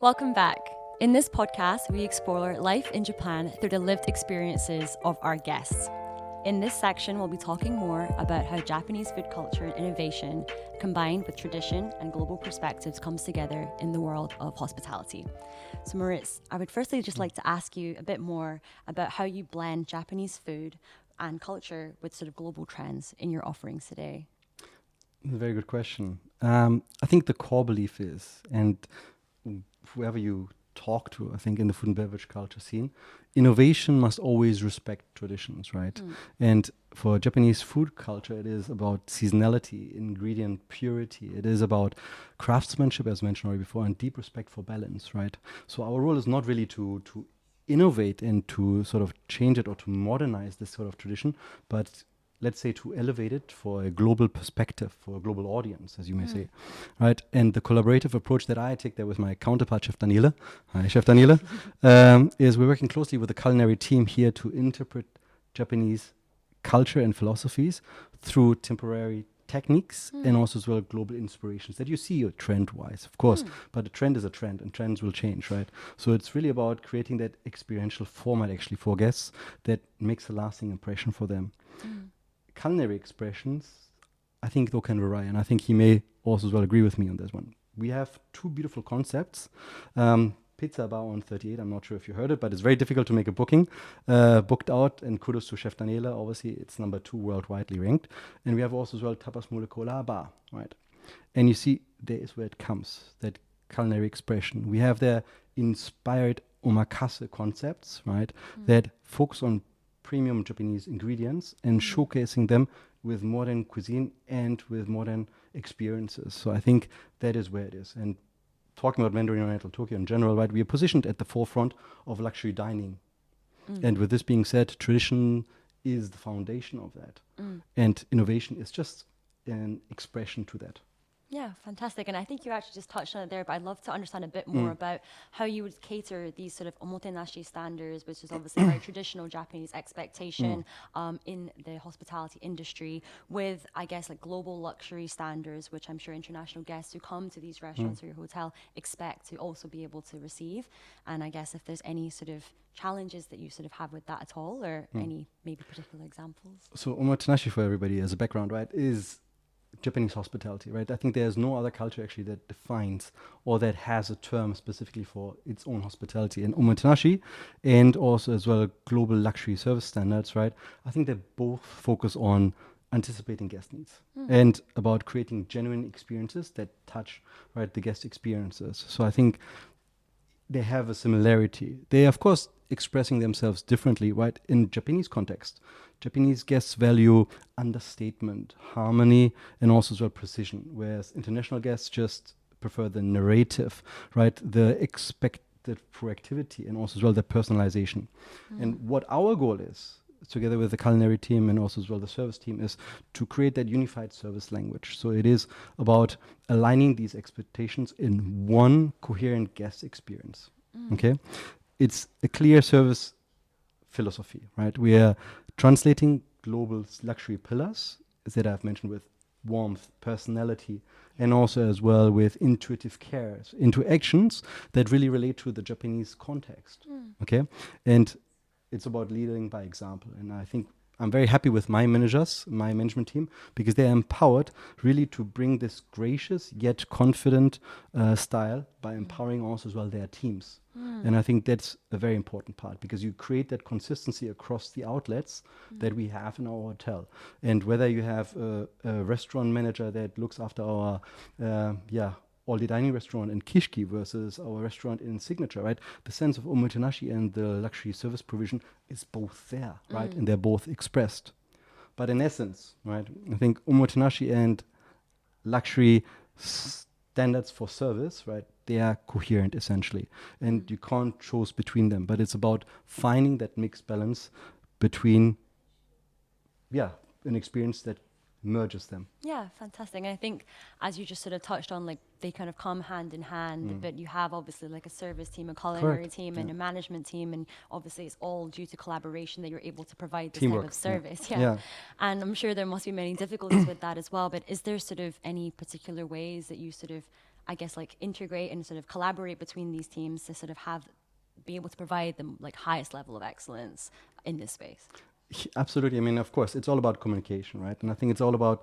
Welcome back. In this podcast, we explore life in Japan through the lived experiences of our guests. In this section, we'll be talking more about how Japanese food culture and innovation, combined with tradition and global perspectives, comes together in the world of hospitality. So Moritz, I would firstly just like to ask you a bit more about how you blend Japanese food and culture with sort of global trends in your offerings today. Very good question. I think the core belief is, and whoever you talk to, I think in the food and beverage culture scene, innovation must always respect traditions, right? And for Japanese food culture, it is about seasonality, ingredient purity. It is about craftsmanship, as mentioned already before, and deep respect for balance, right? So our role is not really to innovate and to sort of change it or to modernize this sort of tradition, but let's say to elevate it for a global perspective, for a global audience, as you may say, right? And the collaborative approach that I take there with my counterpart, Chef Daniele, hi, Chef Daniele, is we're working closely with the culinary team here to interpret Japanese culture and philosophies through temporary techniques and also as well global inspirations that you see trend-wise, of course, but a trend is a trend and trends will change, right? So it's really about creating that experiential format actually for guests that makes a lasting impression for them. Culinary expressions, I think though can vary, and I think he may also as well agree with me on this one. We have two beautiful concepts. Pizza Bar on 38, I'm not sure if you heard it, but it's very difficult to make a booking. Booked out, and kudos to Chef Daniele, obviously it's number 2 worldwidely ranked. And we have also as well Tapas Molecular Bar, right? And you see, there is where it comes, that culinary expression. We have their inspired omakase concepts, right? That focus on premium Japanese ingredients and showcasing them with modern cuisine and with modern experiences. So I think that is where it is. And talking about Mandarin Oriental Tokyo in general, right, we are positioned at the forefront of luxury dining. And with this being said, tradition is the foundation of that. And innovation is just an expression to that. Yeah, fantastic. And I think you actually just touched on it there, but I'd love to understand a bit more about how you would cater these sort of Omotenashi standards, which is obviously a very traditional Japanese expectation in the hospitality industry, with, I guess, like global luxury standards, which I'm sure international guests who come to these restaurants or your hotel expect to also be able to receive. And I guess if there's any sort of challenges that you sort of have with that at all, or any maybe particular examples? So Omotenashi, for everybody as a background, right, is Japanese hospitality, right? I think there's no other culture actually that defines or that has a term specifically for its own hospitality. And Omotenashi and also as well global luxury service standards, right? I think they both focus on anticipating guest needs and about creating genuine experiences that touch, right, the guest experiences. So I think they have a similarity. They, of course, expressing themselves differently, right? In Japanese context, Japanese guests value understatement, harmony, and also as well precision, whereas international guests just prefer the narrative, right? The expected proactivity and also as well the personalization. And what our goal is, together with the culinary team and also as well the service team, is to create that unified service language. So it is about aligning these expectations in one coherent guest experience. Okay, it's a clear service philosophy, right? We are translating global luxury pillars that I've mentioned with warmth, personality, and also as well with intuitive care into actions that really relate to the Japanese context. Okay, and it's about leading by example. And I think I'm very happy with my managers, my management team, because they're empowered really to bring this gracious yet confident style by empowering also as well their teams. And I think that's a very important part, because you create that consistency across the outlets that we have in our hotel. And whether you have a restaurant manager that looks after our all-day dining restaurant in Kishki versus our restaurant in Signature, right? The sense of Omotenashi and the luxury service provision is both there, right? And they're both expressed. But in essence, right, I think Omotenashi and luxury standards for service, right, they are coherent essentially. And you can't choose between them, but it's about finding that mixed balance between, an experience that merges them. Yeah, fantastic. And I think, as you just sort of touched on, like they kind of come hand in hand, but you have obviously like a service team, a culinary team, and a management team, and obviously it's all due to collaboration that you're able to provide this Teamwork, type of service. Yeah. And I'm sure there must be many difficulties with that as well, but is there sort of any particular ways that you sort of I guess, like integrate and sort of collaborate between these teams to sort of be able to provide them like highest level of excellence in this space? Absolutely. I mean, of course, it's all about communication, right? And I think it's all about,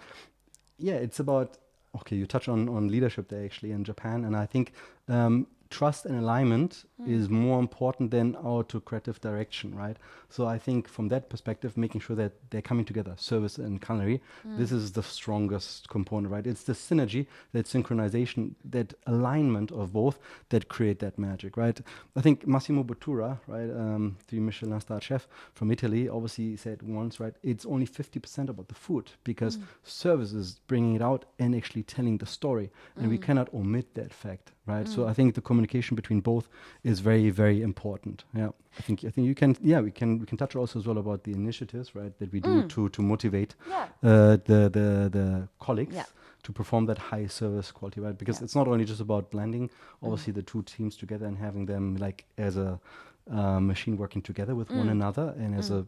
it's about, okay, you touch on leadership there actually in Japan. And I think trust and alignment is more important than autocratic direction, right? So I think from that perspective, making sure that they're coming together, service and culinary, this is the strongest component, right? It's the synergy, that synchronization, that alignment of both that create that magic, right? I think Massimo Bottura, right, the Michelin star chef from Italy, obviously said once, right, it's only 50% about the food because service is bringing it out and actually telling the story. And we cannot omit that fact, right? So I think the communication between both is very, very important. Yeah, I think you can. Yeah, we can touch also as well about the initiatives, right, that we do to motivate the colleagues to perform that high service quality, right? Because it's not only just about blending, obviously the two teams together and having them like as a machine working together with one another and as a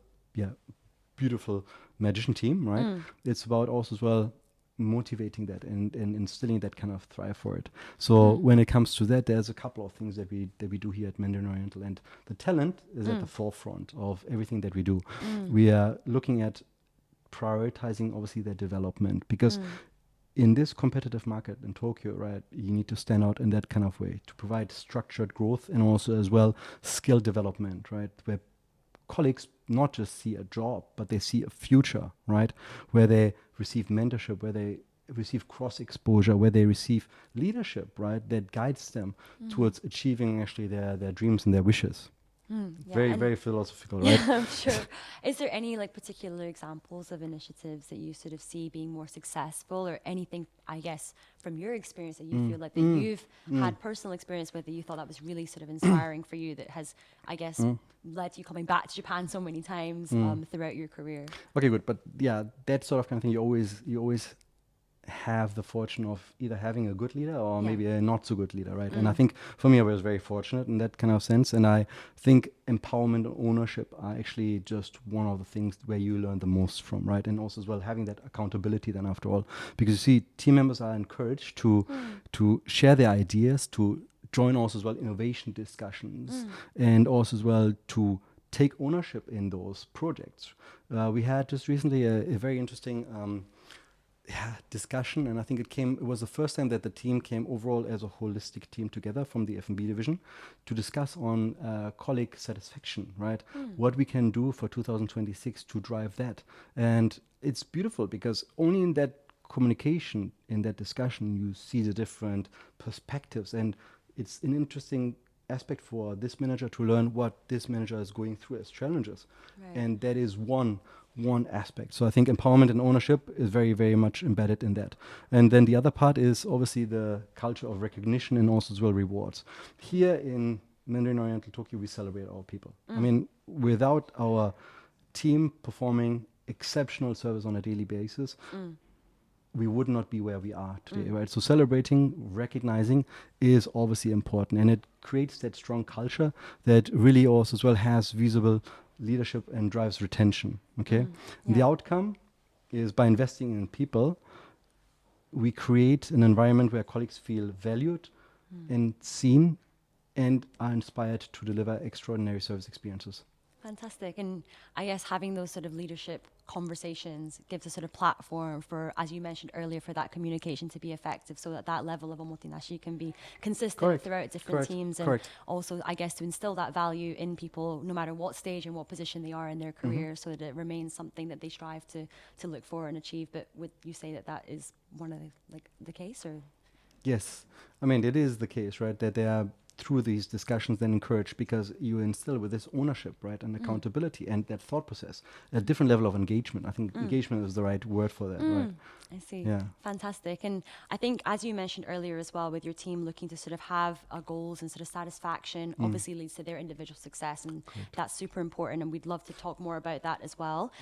beautiful magician team, right? It's about also as well motivating that and instilling that kind of thrive for it. So when it comes to that, there's a couple of things that we do here at Mandarin Oriental, and the talent is at the forefront of everything that we do. We are looking at prioritizing obviously their development because in this competitive market in Tokyo, right, you need to stand out in that kind of way to provide structured growth and also as well skill development, right, where colleagues not just see a job, but they see a future, right? Where they receive mentorship, where they receive cross exposure, where they receive leadership, right? That guides them towards achieving actually their dreams and their wishes. Very, very philosophical, right? Yeah, I'm sure. Is there any like particular examples of initiatives that you sort of see being more successful, or anything, I guess, from your experience that you feel like that you've had personal experience with that you thought that was really sort of inspiring for you, that has, I guess, led to you coming back to Japan so many times throughout your career? Okay, good. But yeah, that sort of kind of thing, you always have the fortune of either having a good leader or maybe a not so good leader, right? And I think for me, I was very fortunate in that kind of sense. And I think empowerment and ownership are actually just one of the things where you learn the most from, right? And also as well having that accountability then after all, because you see team members are encouraged to share their ideas, to join also as well innovation discussions, and also as well to take ownership in those projects. We had just recently a very interesting discussion, and I think it was the first time that the team came overall as a holistic team together from the F&B division to discuss on colleague satisfaction, right? What we can do for 2026 to drive that. And it's beautiful because only in that communication, in that discussion, you see the different perspectives, and it's an interesting aspect for this manager to learn what this manager is going through as challenges. Right. And that is one aspect. So I think empowerment and ownership is very, very much embedded in that. And then the other part is obviously the culture of recognition and also as well rewards. Here in Mandarin Oriental Tokyo, we celebrate our people. I mean, without our team performing exceptional service on a daily basis, we would not be where we are today, right? So celebrating, recognizing is obviously important, and it creates that strong culture that really also as well has visible leadership and drives retention, okay? And the outcome is by investing in people, we create an environment where colleagues feel valued and seen and are inspired to deliver extraordinary service experiences. Fantastic. And I guess having those sort of leadership conversations gives a sort of platform for, as you mentioned earlier, for that communication to be effective, so that that level of omotenashi can be consistent throughout different teams. And also, I guess, to instill that value in people, no matter what stage and what position they are in their career, so that it remains something that they strive to look for and achieve. But would you say that that is one of the case, or? Yes. I mean, it is the case, right? That they are through these discussions then encouraged, because you instill with this ownership, right, and accountability and that thought process, a different level of engagement. I think engagement is the right word for that, right? I see. Yeah. Fantastic. And I think, as you mentioned earlier as well, with your team looking to sort of have goals and sort of satisfaction, obviously leads to their individual success, and that's super important. And we'd love to talk more about that as well.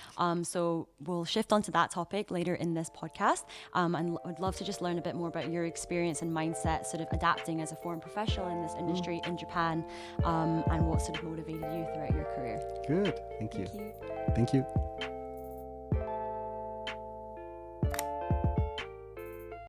So we'll shift onto that topic later in this podcast. And I'd love to just learn a bit more about your experience and mindset, sort of adapting as a foreign professional in this industry in Japan, and what sort of motivated you throughout your career. Good. Thank you. Thank you. Thank you.